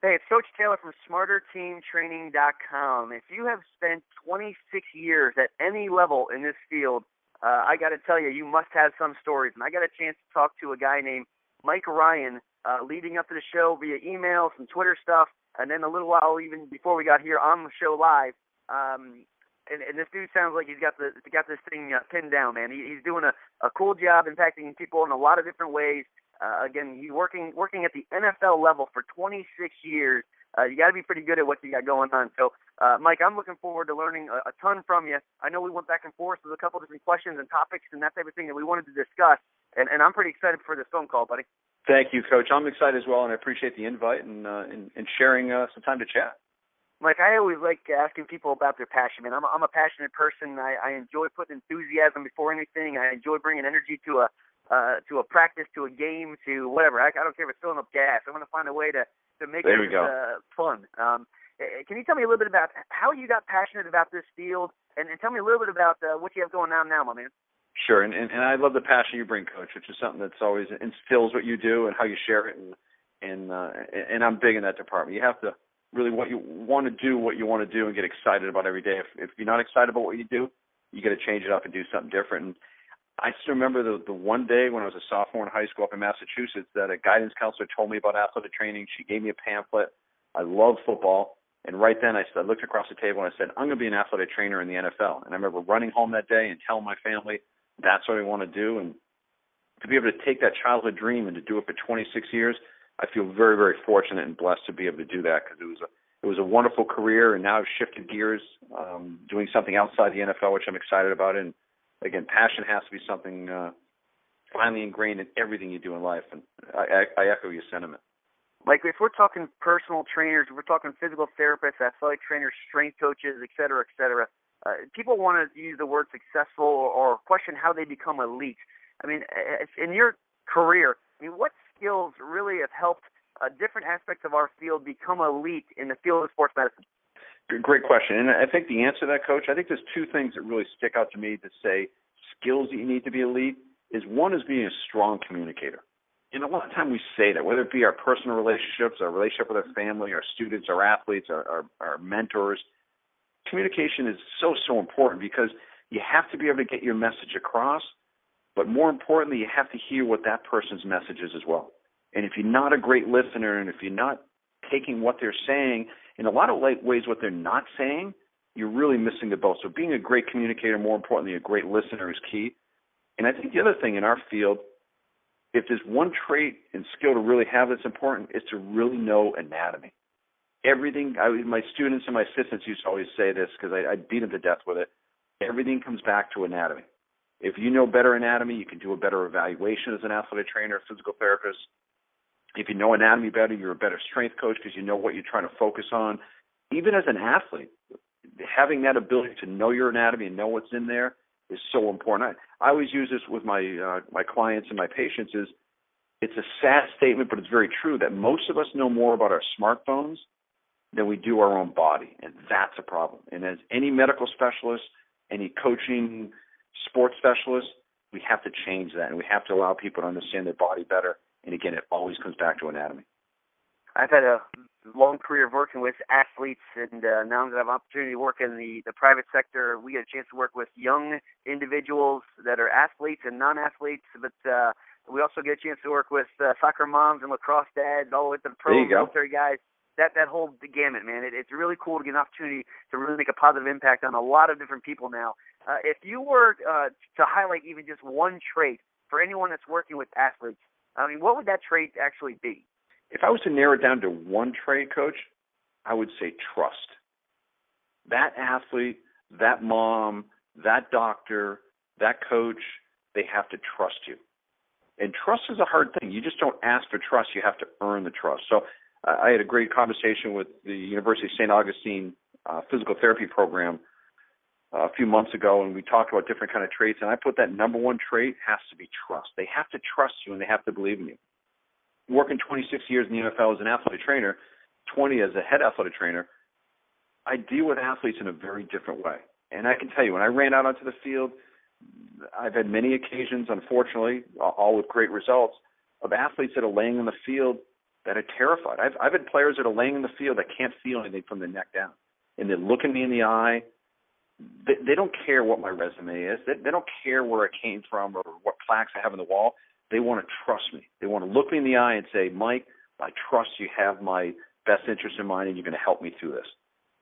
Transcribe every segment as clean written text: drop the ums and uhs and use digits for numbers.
Hey, it's Coach Taylor from SmarterTeamTraining.com. If you have spent 26 years at any level in this field, I got to tell you, you must have some stories. And I got a chance to talk to a guy named Mike Ryan leading up to the show via email, some Twitter stuff, and then a little while even before we got here on the show live. And this dude sounds like he's got this thing pinned down, man. He's doing a cool job impacting people in a lot of different ways. Again, he's working at the NFL level for 26 years. You got to be pretty good at what you got going on. So, Mike, I'm looking forward to learning a ton from you. I know we went back and forth with a couple different questions and topics and that type of thing that we wanted to discuss, and I'm pretty excited for this phone call, buddy. Thank you, Coach. I'm excited as well, and I appreciate the invite and sharing some time to chat. Mike, I always like asking people about their passion, man. I'm a passionate person. I enjoy putting enthusiasm before anything. I enjoy bringing energy to a practice, to a game, to whatever. I don't care if it's filling up gas. I'm going to find a way to make it fun. Can you tell me a little bit about how you got passionate about this field, and tell me a little bit about what you have going on now, my man? Sure, and I love the passion you bring, Coach, which is something that's always instills what you do and how you share it, and I'm big in that department. You have to really what you want to do and get excited about every day. If you're not excited about what you do, you got to change it up and do something different. And I still remember the one day when I was a sophomore in high school up in Massachusetts that a guidance counselor told me about athletic training. She gave me a pamphlet. I love football. And right then I looked across the table and I said, I'm going to be an athletic trainer in the NFL. And I remember running home that day and telling my family that's what I want to do. And to be able to take that childhood dream and to do it for 26 years, I feel very, very fortunate and blessed to be able to do that because it was a wonderful career. And now I've shifted gears, doing something outside the NFL, which I'm excited about. And again, passion has to be something finally ingrained in everything you do in life, and I echo your sentiment. Like, if we're talking personal trainers, if we're talking physical therapists, athletic trainers, strength coaches, et cetera, people want to use the word successful or question how they become elite. I mean, in your career, what skills really have helped different aspects of our field become elite in the field of sports medicine? Great question. And I think the answer to that, Coach, I think there's two things that really stick out to me to say skills that you need to be elite is one is being a strong communicator. And a lot of time we say that, whether it be our personal relationships, our relationship with our family, our students, our athletes, our mentors, communication is so important because you have to be able to get your message across, but more importantly, you have to hear what that person's message is as well. And if you're not a great listener and if you're not taking what they're saying, in a lot of ways what they're not saying, you're really missing the boat. So being a great communicator, more importantly, a great listener is key. And I think the other thing in our field, if there's one trait and skill to really have that's important, is to really know anatomy. Everything, my students and my assistants used to always say this because I beat them to death with it. Everything comes back to anatomy. If you know better anatomy, you can do a better evaluation as an athletic trainer, physical therapist. If you know anatomy better, you're a better strength coach because you know what you're trying to focus on. Even as an athlete, having that ability to know your anatomy and know what's in there is so important. I always use this with my clients and my patients. It's a sad statement, but it's very true that most of us know more about our smartphones than we do our own body, and that's a problem. And as any medical specialist, any coaching sports specialist, we have to change that, and we have to allow people to understand their body better. And again, it always comes back to anatomy. I've had a long career of working with athletes, and now that I have an opportunity to work in the private sector, we get a chance to work with young individuals that are athletes and non-athletes, but we also get a chance to work with soccer moms and lacrosse dads, all the way to the pro military guys. That whole gamut, man. It's really cool to get an opportunity to really make a positive impact on a lot of different people now. If you were to highlight even just one trait for anyone that's working with athletes, I mean, what would that trait actually be? If I was to narrow it down to one trait, Coach, I would say trust. That athlete, that mom, that doctor, that coach, they have to trust you. And trust is a hard thing. You just don't ask for trust. You have to earn the trust. So I had a great conversation with the University of St. Augustine physical therapy program a few months ago, and we talked about different kind of traits, and I put that number one trait has to be trust. They have to trust you, and they have to believe in you. Working 26 years in the NFL as an athletic trainer, 20 as a head athletic trainer, I deal with athletes in a very different way. And I can tell you, when I ran out onto the field, I've had many occasions, unfortunately, all with great results, of athletes that are laying on the field that are terrified. I've had players that are laying in the field that can't feel anything from the neck down, and they look at me in the eye. They don't care what my resume is. They don't care where I came from or what plaques I have on the wall. They want to trust me. They want to look me in the eye and say, Mike, I trust you have my best interest in mind and you're going to help me through this.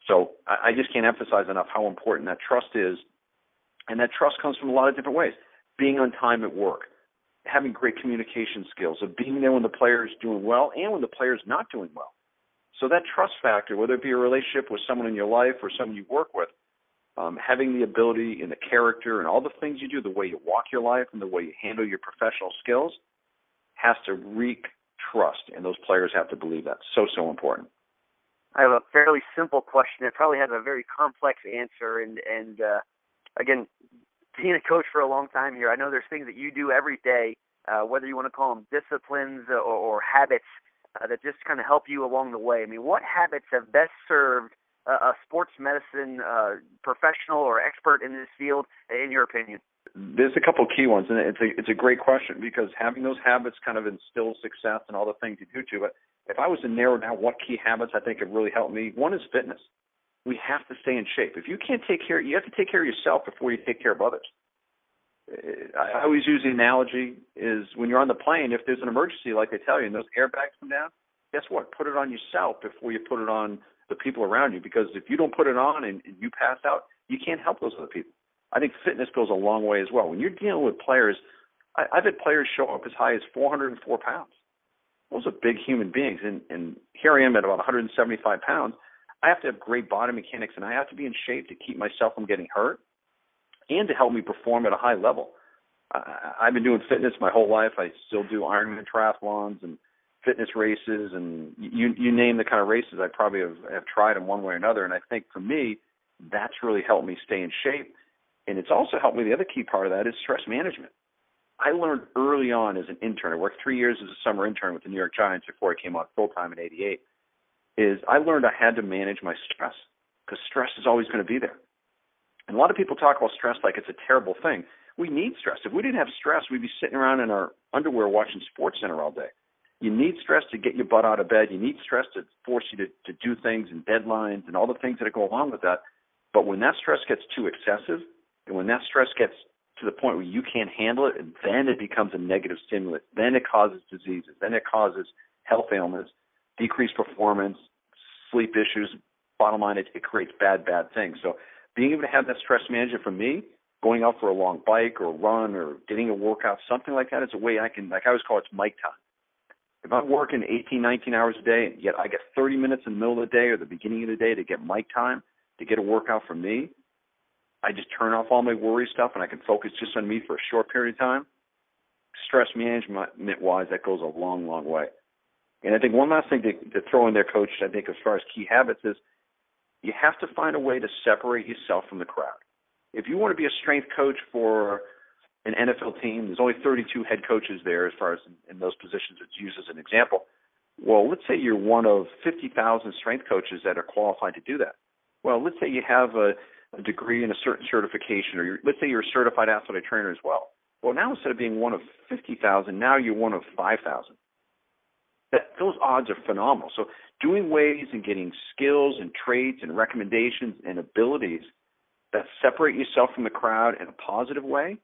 So I just can't emphasize enough how important that trust is. And that trust comes from a lot of different ways. Being on time at work, having great communication skills, of being there when the player is doing well and when the player is not doing well. So that trust factor, whether it be a relationship with someone in your life or someone you work with, having the ability and the character and all the things you do, the way you walk your life and the way you handle your professional skills, has to wreak trust, and those players have to believe that. So important. I have a fairly simple question. It probably has a very complex answer, and again, being a coach for a long time here, I know there's things that you do every day, whether you want to call them disciplines or habits that just kind of help you along the way. I mean, what habits have best served a sports medicine professional or expert in this field, in your opinion? There's a couple of key ones, and it's a great question, because having those habits kind of instills success and all the things you do to it. If I was to narrow down what key habits I think have really helped me, one is fitness. We have to stay in shape. If you can't take care, you have to take care of yourself before you take care of others. I always use the analogy is when you're on the plane, if there's an emergency, like they tell you, and those airbags come down, guess what? Put it on yourself before you put it on the people around you, because if you don't put it on and you pass out, you can't help those other people. I think fitness goes a long way as well. When you're dealing with players, I've had players show up as high as 404 pounds. Those are big human beings, and here I am at about 175 pounds. I have to have great body mechanics, and I have to be in shape to keep myself from getting hurt and to help me perform at a high level. I've been doing fitness my whole life. I still do Ironman triathlons and fitness races, and you name the kind of races, I probably have tried them one way or another. And I think for me, that's really helped me stay in shape. And it's also helped me, the other key part of that is stress management. I learned early on as an intern, I worked 3 years as a summer intern with the New York Giants before I came on full-time in '88, is I learned I had to manage my stress, because stress is always going to be there. And a lot of people talk about stress like it's a terrible thing. We need stress. If we didn't have stress, we'd be sitting around in our underwear watching SportsCenter all day. You need stress to get your butt out of bed. You need stress to force you to do things and deadlines and all the things that go along with that. But when that stress gets too excessive, and when that stress gets to the point where you can't handle it, then it becomes a negative stimulant. Then it causes diseases. Then it causes health ailments, decreased performance, sleep issues. Bottom line, it creates bad things. So being able to have that stress management for me, going out for a long bike or run or getting a workout, something like that, is a way I can, like I always call it, Mike time. If I'm working 18, 19 hours a day, yet I get 30 minutes in the middle of the day or the beginning of the day to get Mike time, to get a workout for me, I just turn off all my worry stuff and I can focus just on me for a short period of time. Stress management-wise, that goes a long way. And I think one last thing to throw in there, Coach, I think as far as key habits is you have to find a way to separate yourself from the crowd. If you want to be a strength coach for an NFL team, there's only 32 head coaches there as far as in those positions it's used as an example. Well, let's say you're one of 50,000 strength coaches that are qualified to do that. Well, let's say you have a degree in a certain certification, or let's say you're a certified athletic trainer as well. Well, now instead of being one of 50,000, now you're one of 5,000. Those odds are phenomenal. So doing ways and getting skills and traits and recommendations and abilities that separate yourself from the crowd in a positive way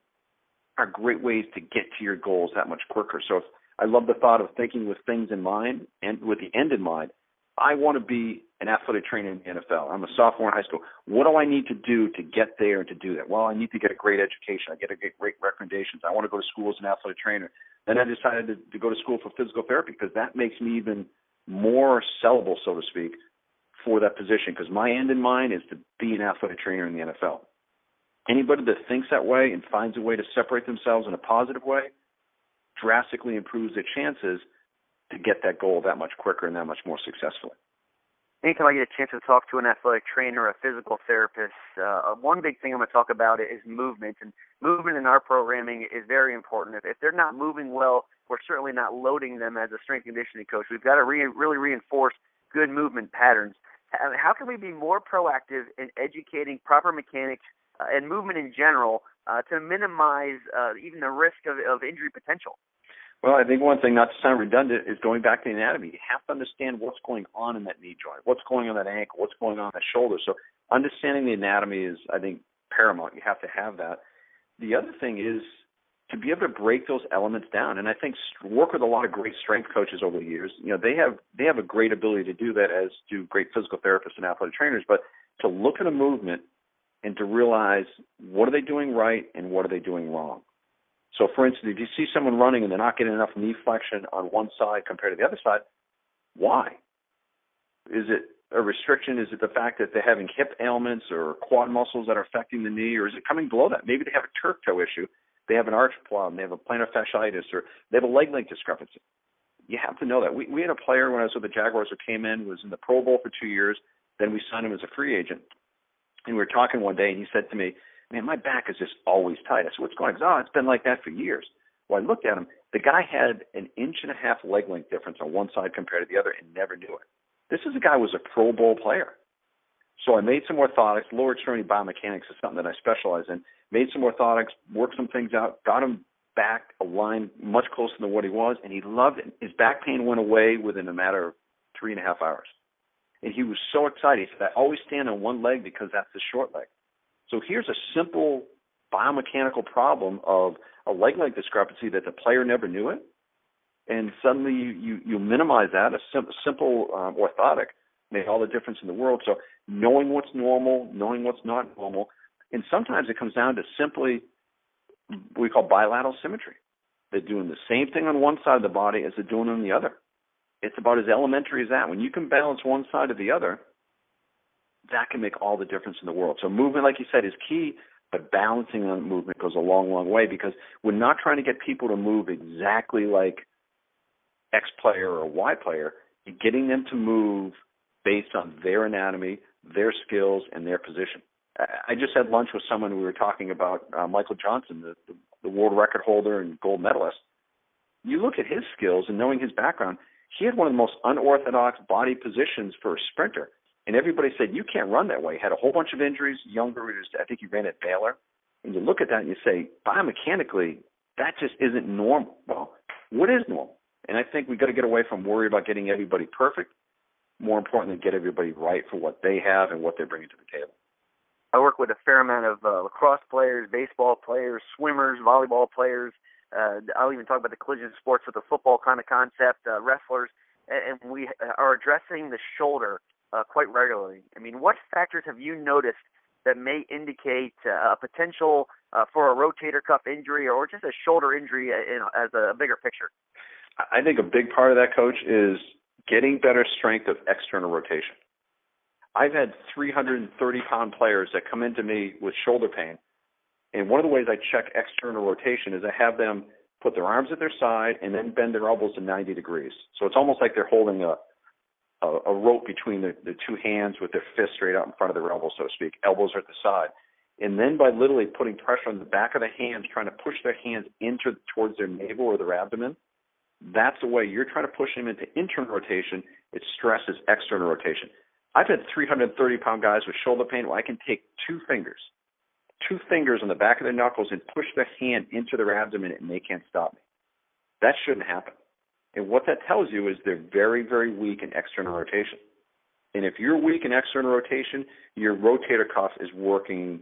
are great ways to get to your goals that much quicker. So I love the thought of thinking with things in mind and with the end in mind. I want to be an athletic trainer in the NFL. I'm a sophomore in high school. What do I need to do to get there and to do that? Well, I need to get a great education. I get to get great recommendations. I want to go to school as an athletic trainer. Then I decided to go to school for physical therapy, because that makes me even more sellable, so to speak, for that position, because my end in mind is to be an athletic trainer in the NFL. Anybody that thinks that way and finds a way to separate themselves in a positive way drastically improves their chances to get that goal that much quicker and that much more successfully. Anytime I get a chance to talk to an athletic trainer, a physical therapist, one big thing I'm going to talk about is movement. And movement in our programming is very important. If they're not moving well, we're certainly not loading them as a strength conditioning coach. We've got to really reinforce good movement patterns. How can we be more proactive in educating proper mechanics and movement in general to minimize even the risk of injury potential? Well, I think one thing, not to sound redundant, is going back to the anatomy. You have to understand what's going on in that knee joint, what's going on in that ankle, what's going on in that shoulder. So understanding the anatomy is, I think, paramount. You have to have that. The other thing is to be able to break those elements down. And I think work with a lot of great strength coaches over the years. They have a great ability to do that, as do great physical therapists and athletic trainers. But to look at a movement and to realize what are they doing right and what are they doing wrong. So, for instance, if you see someone running and they're not getting enough knee flexion on one side compared to the other side, why? Is it a restriction? Is it the fact that they're having hip ailments or quad muscles that are affecting the knee, or is it coming below that? Maybe they have a turf toe issue. They have an arch problem. They have a plantar fasciitis, or they have a leg length discrepancy. You have to know that. We had a player when I was with the Jaguars who came in, was in the Pro Bowl for 2 years. Then we signed him as a free agent. And we were talking one day, and he said to me, "Man, my back is just always tight." I said, "What's going on?" He said, "Oh, it's been like that for years." Well, I looked at him. The guy had an 1.5 inch leg length difference on one side compared to the other and never knew it. This is a guy who was a Pro Bowl player. So I made some orthotics. Lower extremity biomechanics is something that I specialize in. Made some orthotics, worked some things out, got him back aligned much closer than what he was, and he loved it. His back pain went away within a matter of 3.5 hours. And he was so excited. He said, "I always stand on one leg because that's the short leg." So here's a simple biomechanical problem of a leg length discrepancy that the player never knew it. And suddenly you minimize that. A simple orthotic made all the difference in the world. So knowing what's normal, knowing what's not normal. And sometimes it comes down to simply what we call bilateral symmetry. They're doing the same thing on one side of the body as they're doing on the other. It's about as elementary as that. When you can balance one side or the other, that can make all the difference in the world. So movement, like you said, is key, but balancing on movement goes a long, long way, because we're not trying to get people to move exactly like X player or Y player. You're getting them to move based on their anatomy, their skills, and their position. I just had lunch with someone. We were talking about Michael Johnson, the world record holder and gold medalist. You look at his skills and knowing his background, he had one of the most unorthodox body positions for a sprinter. And everybody said, "You can't run that way." He had a whole bunch of injuries, younger. I think he ran at Baylor. And you look at that and you say, biomechanically, that just isn't normal. Well, what is normal? And I think we've got to get away from worry about getting everybody perfect. More importantly, get everybody right for what they have and what they're bringing to the table. I work with a fair amount of lacrosse players, baseball players, swimmers, volleyball players. I'll even talk about the collision sports with the football kind of concept, wrestlers. And we are addressing the shoulder quite regularly. I mean, what factors have you noticed that may indicate a potential for a rotator cuff injury or just a shoulder injury as a bigger picture? I think a big part of that, Coach, is getting better strength of external rotation. I've had 330-pound players that come into me with shoulder pain, and one of the ways I check external rotation is I have them put their arms at their side and then bend their elbows to 90 degrees. So it's almost like they're holding a rope between the two hands with their fist straight out in front of their elbows, so to speak. Elbows are at the side. And then by literally putting pressure on the back of the hands, trying to push their hands towards their navel or their abdomen, that's the way you're trying to push them into internal rotation. It stresses external rotation. I've had 330-pound guys with shoulder pain where I can take two fingers on the back of their knuckles and push their hand into their abdomen, and they can't stop me. That shouldn't happen. And what that tells you is they're very, very weak in external rotation. And if you're weak in external rotation, your rotator cuff is working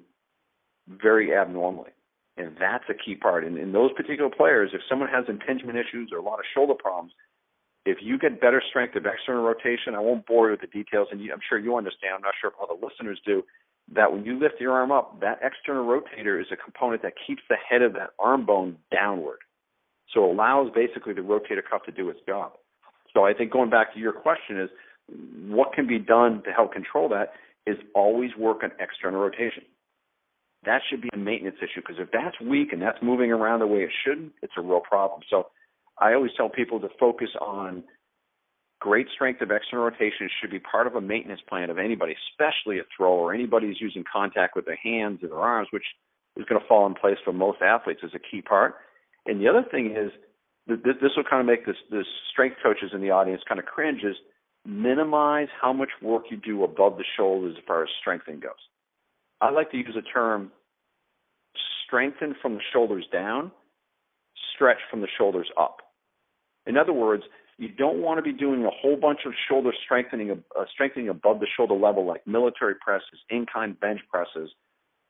very abnormally. And that's a key part. And in those particular players, if someone has impingement issues or a lot of shoulder problems, if you get better strength of external rotation, I won't bore you with the details, and I'm sure you understand, I'm not sure if all the listeners do, that when you lift your arm up, that external rotator is a component that keeps the head of that arm bone downward. So it allows basically the rotator cuff to do its job. So I think going back to your question is, what can be done to help control that is always work on external rotation. That should be a maintenance issue, because if that's weak and that's moving around the way it shouldn't, it's a real problem. So I always tell people to focus on great strength of external rotation should be part of a maintenance plan of anybody, especially a thrower, or anybody who's using contact with their hands or their arms, which is going to fall in place for most athletes as a key part. And the other thing is, this will kind of make this strength coaches in the audience kind of cringe, is minimize how much work you do above the shoulders as far as strengthening goes. I like to use the term strengthen from the shoulders down, stretch from the shoulders up. In other words, you don't want to be doing a whole bunch of shoulder strengthening above the shoulder level, like military presses, in-kind bench presses,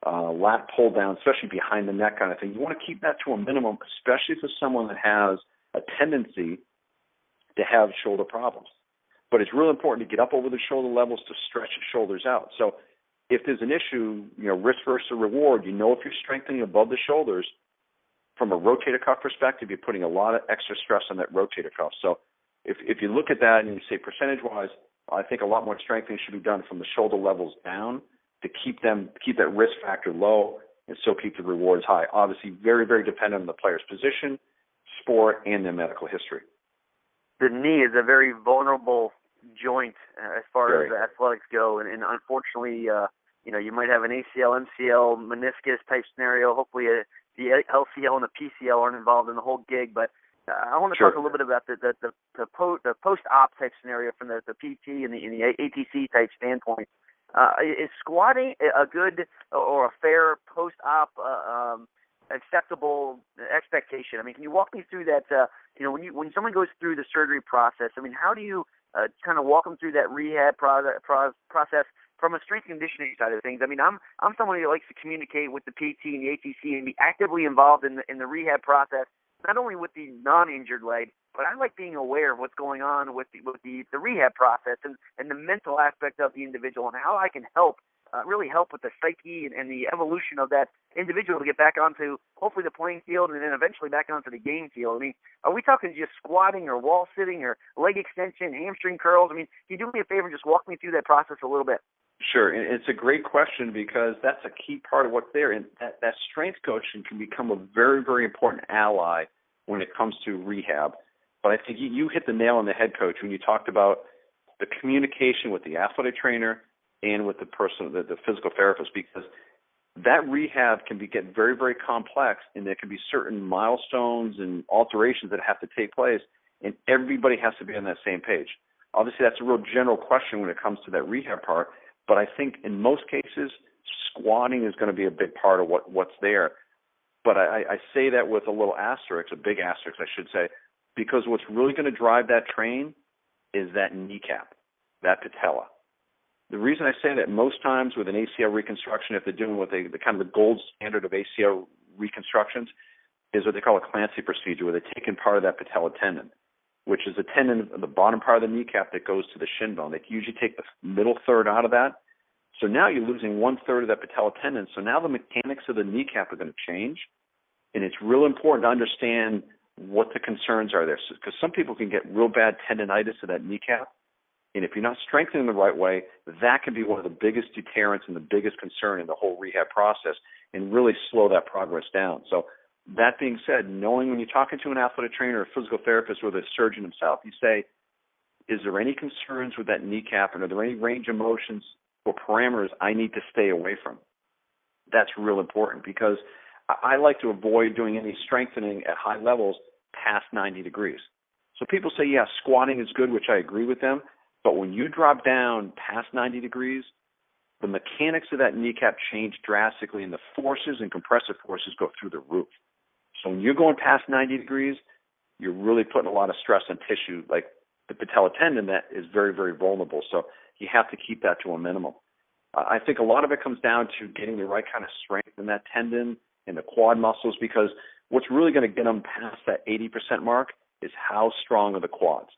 lat pull down, especially behind the neck kind of thing. You want to keep that to a minimum, especially for someone that has a tendency to have shoulder problems. But it's really important to get up over the shoulder levels to stretch the shoulders out. So if there's an issue, risk versus reward, if you're strengthening above the shoulders, from a rotator cuff perspective, you're putting a lot of extra stress on that rotator cuff. So if you look at that and you say percentage-wise, I think a lot more strengthening should be done from the shoulder levels down to keep that risk factor low and still keep the rewards high. Obviously, very, very dependent on the player's position, sport, and their medical history. The knee is a very vulnerable joint as far as athletics go, and unfortunately, you might have an ACL, MCL, meniscus type scenario. Hopefully, the LCL and the PCL aren't involved in the whole gig, but I want to talk a little bit about the post-op type scenario from the PT and the ATC type standpoint. Is squatting a good or a fair post-op acceptable expectation? I mean, can you walk me through that? When someone goes through the surgery process, I mean, how do you kind of walk them through that rehab process from a strength and conditioning side of things? I mean, I'm someone who likes to communicate with the PT and the ATC and be actively involved in the rehab process, not only with the non-injured leg, but I like being aware of what's going on with the rehab process and the mental aspect of the individual and how I can really help with the psyche and the evolution of that individual to get back onto hopefully the playing field and then eventually back onto the game field. I mean, are we talking just squatting or wall sitting or leg extension, hamstring curls? I mean, can you do me a favor and just walk me through that process a little bit? Sure. And it's a great question because that's a key part of what's there. And that strength coaching can become a very, very important ally when it comes to rehab. But I think you hit the nail on the head, Coach, when you talked about the communication with the athletic trainer and with the person, the physical therapist, because that rehab can get very, very complex, and there can be certain milestones and alterations that have to take place, and everybody has to be on that same page. Obviously, that's a real general question when it comes to that rehab part, but I think in most cases, squatting is going to be a big part of what's there. But I say that with a little asterisk, a big asterisk, I should say, because what's really going to drive that train is that kneecap, that patella. The reason I say that most times with an ACL reconstruction, if they're doing what the kind of the gold standard of ACL reconstructions, is what they call a Clancy procedure, where they're taking part of that patella tendon, which is the tendon at the bottom part of the kneecap that goes to the shin bone. They usually take the middle third out of that. So now you're losing 1/3 of that patella tendon. So now the mechanics of the kneecap are going to change, and it's real important to understand what the concerns are there, because some people can get real bad tendonitis to that kneecap, and if you're not strengthening the right way, that can be one of the biggest deterrents and the biggest concern in the whole rehab process and really slow that progress down. So that being said, knowing when you're talking to an athletic trainer or a physical therapist or the surgeon himself, you say, is there any concerns with that kneecap, and are there any range of motions or parameters I need to stay away from? That's real important, because I like to avoid doing any strengthening at high levels past 90 degrees. So people say, yeah, squatting is good, which I agree with them, but when you drop down past 90 degrees, the mechanics of that kneecap change drastically, and the forces and compressive forces go through the roof. So when you're going past 90 degrees, you're really putting a lot of stress on tissue, like the patella tendon that is very, very vulnerable. So you have to keep that to a minimum. I think a lot of it comes down to getting the right kind of strength in that tendon and the quad muscles, because what's really going to get them past that 80% mark is how strong are the quads.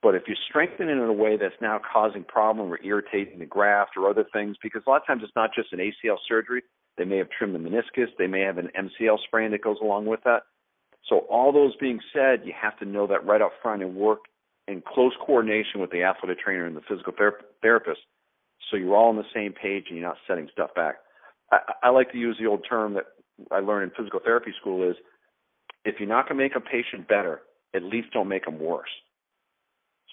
But if you're strengthening in a way that's now causing problem or irritating the graft or other things, because a lot of times it's not just an ACL surgery, they may have trimmed the meniscus, they may have an MCL sprain that goes along with that. So all those being said, you have to know that right up front and work in close coordination with the athletic trainer and the physical therapist, so you're all on the same page and you're not setting stuff back. I like to use the old term that I learned in physical therapy school is, if you're not going to make a patient better, at least don't make them worse.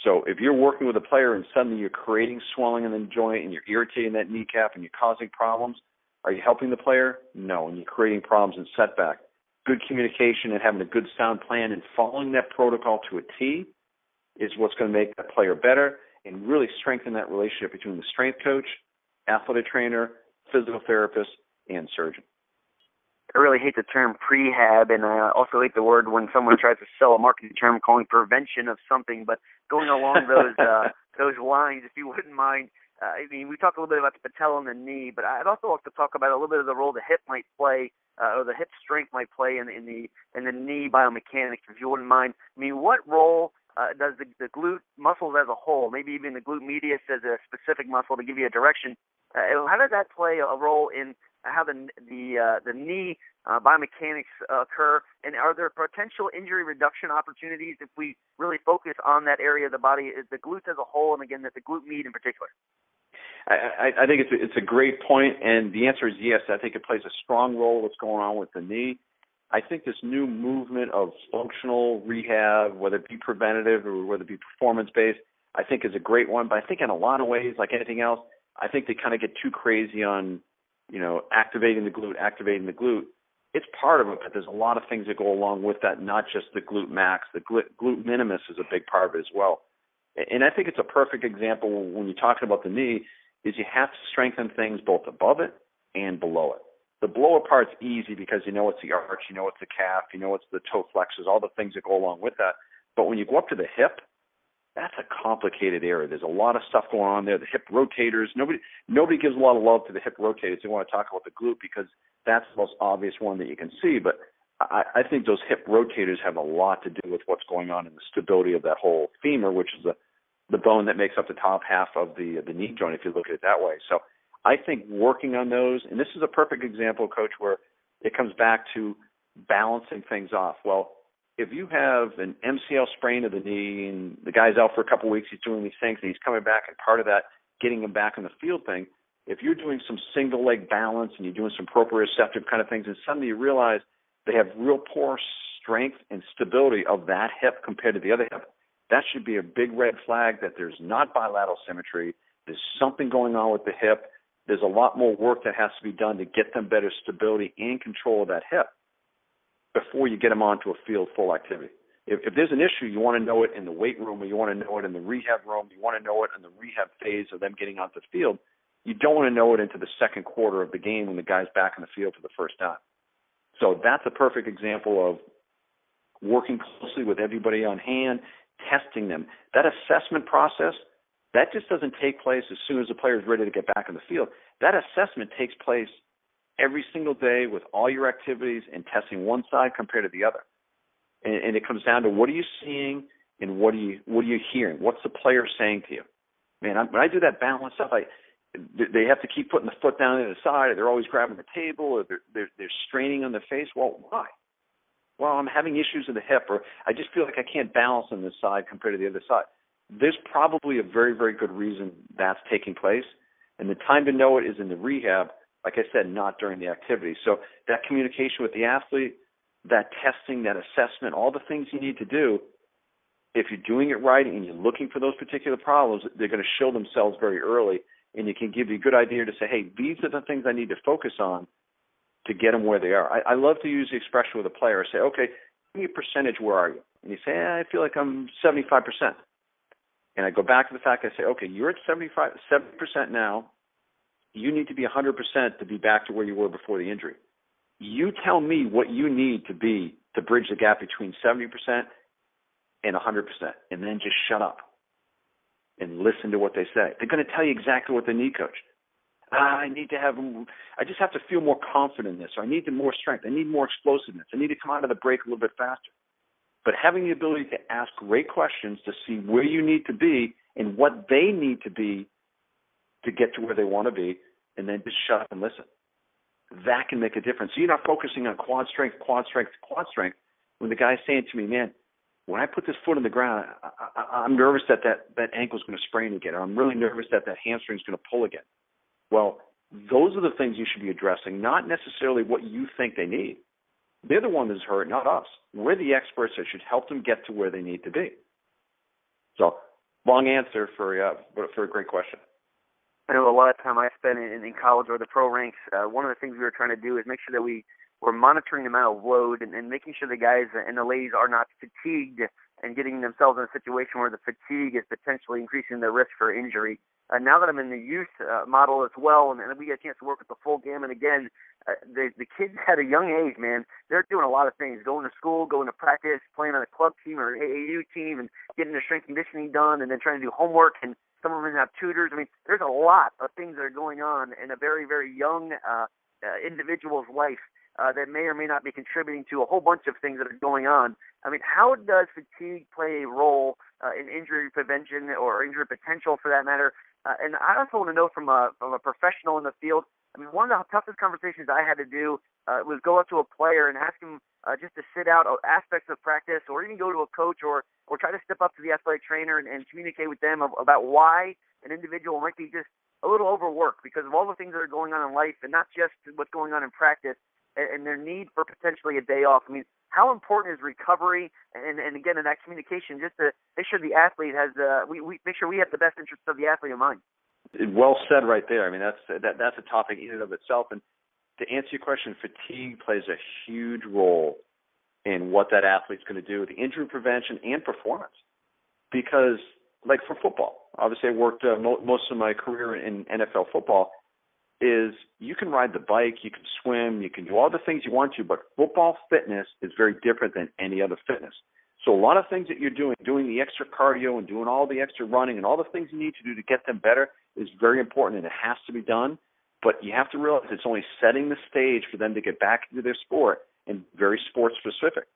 So if you're working with a player and suddenly you're creating swelling in the joint and you're irritating that kneecap and you're causing problems, are you helping the player? No, and you're creating problems and setback. Good communication and having a good sound plan and following that protocol to a T is what's going to make that player better and really strengthen that relationship between the strength coach, athletic trainer, physical therapist, and surgeon. I really hate the term prehab, and I also hate the word when someone tries to sell a marketing term calling prevention of something. But going along those lines, if you wouldn't mind, I mean, we talked a little bit about the patella and the knee, but I'd also like to talk about a little bit of the role the hip might play, or the hip strength might play in the knee biomechanics, if you wouldn't mind. I mean, what role does the glute muscles as a whole, maybe even the glute medius as a specific muscle to give you a direction, how does that play a role in how the knee biomechanics occur, and are there potential injury reduction opportunities if we really focus on that area of the body, the glutes as a whole, and again, the glute med in particular? I think it's a great point, and the answer is yes. I think it plays a strong role what's going on with the knee. I think this new movement of functional rehab, whether it be preventative or whether it be performance-based, I think is a great one. But I think in a lot of ways, like anything else, I think they kind of get too crazy on, activating the glute. It's part of it, but there's a lot of things that go along with that, not just the glute max. The glute minimus is a big part of it as well. And I think it's a perfect example when you're talking about the knee is you have to strengthen things both above it and below it. The below it part's easy because it's the arch, it's the calf, it's the toe flexors, all the things that go along with that. But when you go up to the hip, that's a complicated area. There's a lot of stuff going on there. The hip rotators, nobody gives a lot of love to the hip rotators. They want to talk about the glute because that's the most obvious one that you can see. But I think those hip rotators have a lot to do with what's going on in the stability of that whole femur, which is the bone that makes up the top half of the knee joint, if you look at it that way. So I think working on those, and this is a perfect example, Coach, where it comes back to balancing things off. Well, if you have an MCL sprain of the knee and the guy's out for a couple of weeks, he's doing these things, and he's coming back, and part of that, getting him back in the field thing, if you're doing some single leg balance and you're doing some proprioceptive kind of things, and suddenly you realize they have real poor strength and stability of that hip compared to the other hip, that should be a big red flag that there's not bilateral symmetry. There's something going on with the hip. There's a lot more work that has to be done to get them better stability and control of that hip before you get them onto a field full activity. If there's an issue, you want to know it in the weight room, or you want to know it in the rehab room, you want to know it in the rehab phase of them getting onto the field. You don't want to know it into the second quarter of the game when the guy's back in the field for the first time. So that's a perfect example of working closely with everybody on hand, testing them. That assessment process, that just doesn't take place as soon as the player is ready to get back in the field. That assessment takes place every single day with all your activities and testing one side compared to the other. And it comes down to what are you seeing and what are you hearing? What's the player saying to you? Man, when I do that balance stuff, they have to keep putting the foot down to the side, or they're always grabbing the table, or they're straining on the face. Well, why? Well, I'm having issues with the hip, or I just feel like I can't balance on this side compared to the other side. There's probably a very, very good reason that's taking place, and the time to know it is in the rehab, like I said, not during the activity. So that communication with the athlete, that testing, that assessment, all the things you need to do, if you're doing it right and you're looking for those particular problems, they're going to show themselves very early, and it can give you a good idea to say, hey, these are the things I need to focus on to get them where they are. I love to use the expression with a player. I say, okay, give me a percentage, where are you? And you say, I feel like I'm 75%. And I go back to the fact, I say, okay, you're at 70% now. You need to be 100% to be back to where you were before the injury. You tell me what you need to be to bridge the gap between 70% and 100%, and then just shut up and listen to what they say. They're going to tell you exactly what they need, Coach. I just have to feel more confident in this, or I need more strength. I need more explosiveness. I need to come out of the break a little bit faster. But having the ability to ask great questions to see where you need to be and what they need to be to get to where they want to be, and then just shut up and listen. That can make a difference. So you're not focusing on quad strength, when the guy's saying to me, man, when I put this foot on the ground, I'm nervous that ankle's going to sprain again, or I'm really nervous that hamstring's going to pull again. Well, those are the things you should be addressing, not necessarily what you think they need. They're the one that's hurt, not us. We're the experts that should help them get to where they need to be. So, long answer for a great question. I know a lot of time I spent in college or the pro ranks, one of the things we were trying to do is make sure that we were monitoring the amount of load and making sure the guys and the ladies are not fatigued and getting themselves in a situation where the fatigue is potentially increasing their risk for injury. now that I'm in the youth model as well, and we get a chance to work with the full gamut again, the kids at a young age, man, they're doing a lot of things, going to school, going to practice, playing on a club team or AAU team, and getting their strength conditioning done, and then trying to do homework, and some of them have tutors. I mean, there's a lot of things that are going on in a very, very young individual's life that may or may not be contributing to a whole bunch of things that are going on. I mean, how does fatigue play a role in injury prevention or injury potential for that matter? And I also want to know from a professional in the field, I mean, one of the toughest conversations I had to do was go up to a player and ask him just to sit out aspects of practice, or even go to a coach or try to step up to the athletic trainer and communicate with them about why an individual might be just a little overworked because of all the things that are going on in life and not just what's going on in practice and their need for potentially a day off. I mean, how important is recovery and again, in that communication, just to make sure the athlete has, we make sure we have the best interests of the athlete in mind? Well said right there. I mean, that's a topic in and of itself. And to answer your question, fatigue plays a huge role in what that athlete's going to do with injury prevention and performance. Because, like for football, obviously I worked most of my career in NFL football, is you can ride the bike, you can swim, you can do all the things you want to, but football fitness is very different than any other fitness. So a lot of things that you're doing the extra cardio and doing all the extra running and all the things you need to do to get them better is very important, and it has to be done. But you have to realize it's only setting the stage for them to get back into their sport and very sports specific.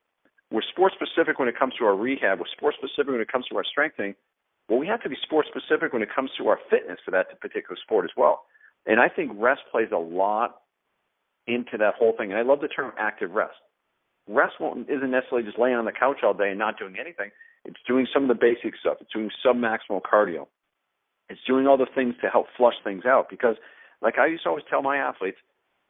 We're sports specific when it comes to our rehab. We're sports specific when it comes to our strengthening. Well, we have to be sports specific when it comes to our fitness for that particular sport as well. And I think rest plays a lot into that whole thing. And I love the term active rest. Rest isn't necessarily just laying on the couch all day and not doing anything. It's doing some of the basic stuff. It's doing submaximal cardio. It's doing all the things to help flush things out. Because, like I used to always tell my athletes,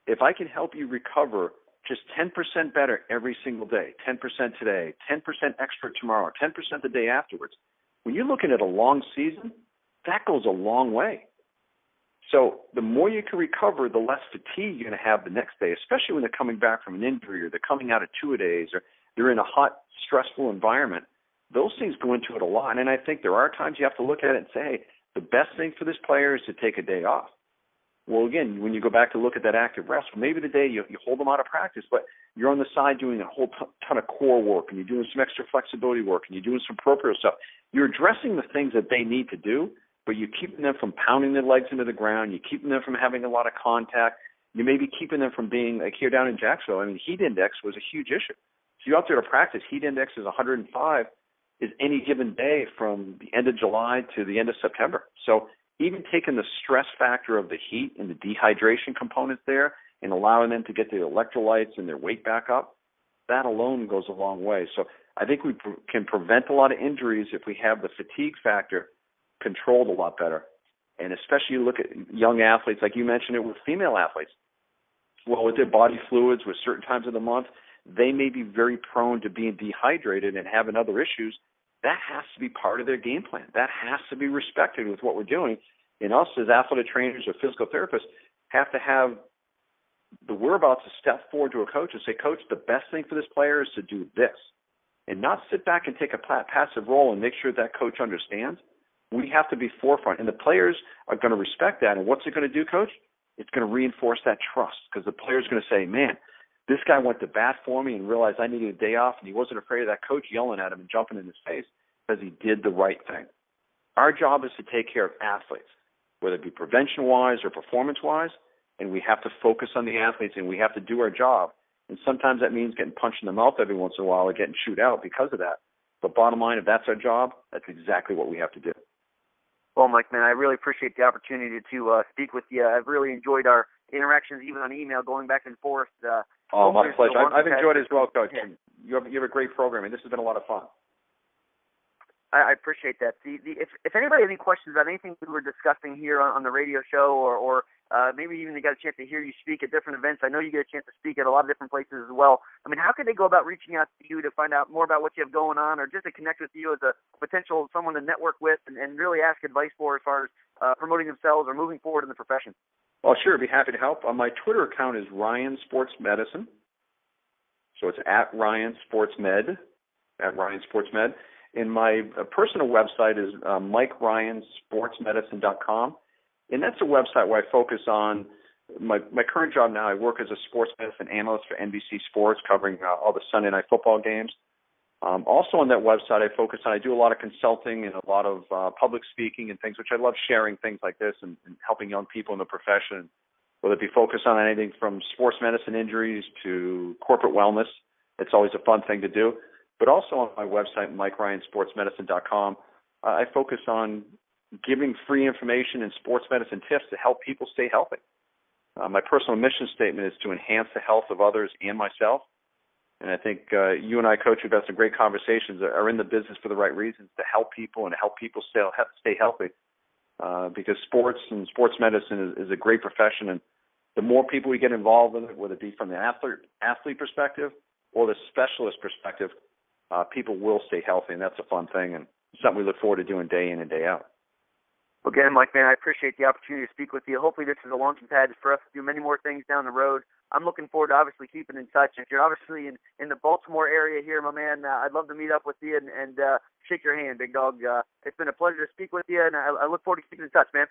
if I can help you recover just 10% better every single day, 10% today, 10% extra tomorrow, 10% the day afterwards, when you're looking at a long season, that goes a long way. So the more you can recover, the less fatigue you're going to have the next day, especially when they're coming back from an injury or they're coming out of two-a-days or they're in a hot, stressful environment. Those things go into it a lot. And I think there are times you have to look at it and say, hey, the best thing for this player is to take a day off. Well, again, when you go back to look at that active rest, maybe the day you hold them out of practice, but you're on the side doing a whole ton of core work and you're doing some extra flexibility work and you're doing some proprioceptive stuff. You're addressing the things that they need to do, but you're keeping them from pounding their legs into the ground. You're keeping them from having a lot of contact. You may be keeping them from being, like here down in Jacksonville, I mean, heat index was a huge issue. So you're out there to practice, heat index is 105 is any given day from the end of July to the end of September. So even taking the stress factor of the heat and the dehydration components there and allowing them to get their electrolytes and their weight back up, that alone goes a long way. So I think we can prevent a lot of injuries if we have the fatigue factor controlled a lot better. And especially you look at young athletes, like you mentioned it with female athletes. Well, with their body fluids, with certain times of the month, they may be very prone to being dehydrated and having other issues. That has to be part of their game plan. That has to be respected with what we're doing. And us as athletic trainers or physical therapists have to have the whereabouts to step forward to a coach and say, Coach, the best thing for this player is to do this. And not sit back and take a passive role and make sure that coach understands. We have to be forefront. And the players are going to respect that. And what's it going to do, Coach? It's going to reinforce that trust because the player's going to say, man, this guy went to bat for me and realized I needed a day off, and he wasn't afraid of that coach yelling at him and jumping in his face because he did the right thing. Our job is to take care of athletes, whether it be prevention-wise or performance-wise, and we have to focus on the athletes, and we have to do our job. And sometimes that means getting punched in the mouth every once in a while or getting chewed out because of that. But bottom line, if that's our job, that's exactly what we have to do. Well, Mike, man, I really appreciate the opportunity to speak with you. I've really enjoyed our interactions, even on email, going back and forth. My pleasure. I've enjoyed it as well, Coach. Yeah. You have a great program, and this has been a lot of fun. I appreciate that. If anybody has any questions about anything we were discussing here on the radio show, or maybe even they got a chance to hear you speak at different events, I know you get a chance to speak at a lot of different places as well. I mean, how can they go about reaching out to you to find out more about what you have going on, or just to connect with you as a potential someone to network with and really ask advice for as far as promoting themselves or moving forward in the profession? Well, sure. I'd be happy to help. My Twitter account is Ryan Sports Medicine. So it's at Ryan Sports Med, at Ryan Sports Med. And my personal website is MikeRyanSportsMedicine.com. And that's a website where I focus on my current job now. I work as a sports medicine analyst for NBC Sports, covering all the Sunday night football games. Also on that website, I do a lot of consulting and a lot of public speaking and things, which I love sharing things like this and helping young people in the profession, whether it be focused on anything from sports medicine injuries to corporate wellness. It's always a fun thing to do. But also on my website, MikeRyanSportsMedicine.com, I focus on giving free information and sports medicine tips to help people stay healthy. My personal mission statement is to enhance the health of others and myself. And I think you and I, Coach, who've had some great conversations, are in the business for the right reasons, to help people and help people stay healthy. Because sports and sports medicine is a great profession, and the more people we get involved in it, whether it be from the athlete perspective or the specialist perspective, people will stay healthy, and that's a fun thing and something we look forward to doing day in and day out. Again, Mike, man, I appreciate the opportunity to speak with you. Hopefully this is a launching pad for us to do many more things down the road. I'm looking forward to obviously keeping in touch. If you're obviously in the Baltimore area here, my man, I'd love to meet up with you and shake your hand, big dog. It's been a pleasure to speak with you, and I look forward to keeping in touch, man.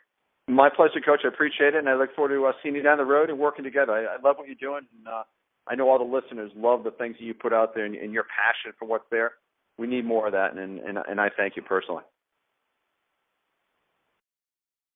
My pleasure, Coach. I appreciate it, and I look forward to seeing you down the road and working together. I love what you're doing, and I know all the listeners love the things that you put out there and your passion for what's there. We need more of that, and I thank you personally.